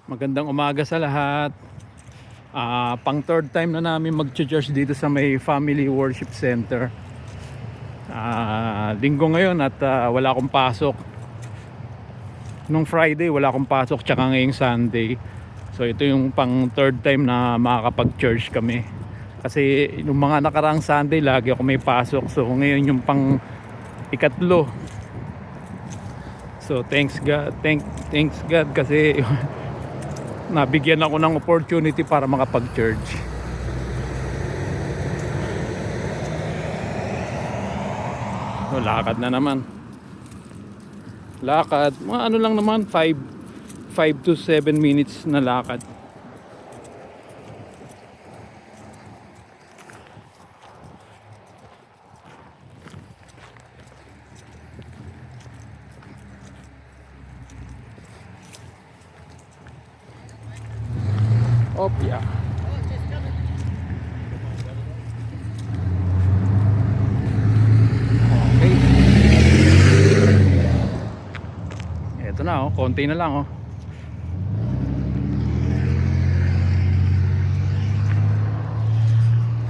Magandang umaga sa lahat. Pang third time na namin mag-church dito sa may Family Worship Center. Linggo ngayon at wala akong pasok. Nung Friday wala akong pasok, tsaka ngayong Sunday. So ito yung pang third time na makakapag-church kami. Kasi yung mga nakaraang Sunday lagi ako may pasok. So ngayon yung pang ikatlo. So thanks God, thanks God kasi nabigyan ako ng opportunity para makapag-church. So, lakad na naman. Lakad, mga ano lang naman, 5 to 7 minutes na lakad. Opya. Okay. Ito na konti na lang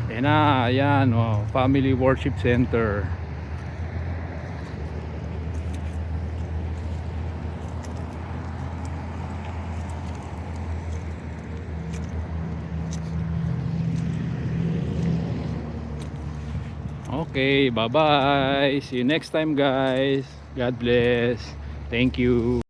Ayan Family Worship Center. Okay, bye bye. See you next time, guys. God bless. Thank you.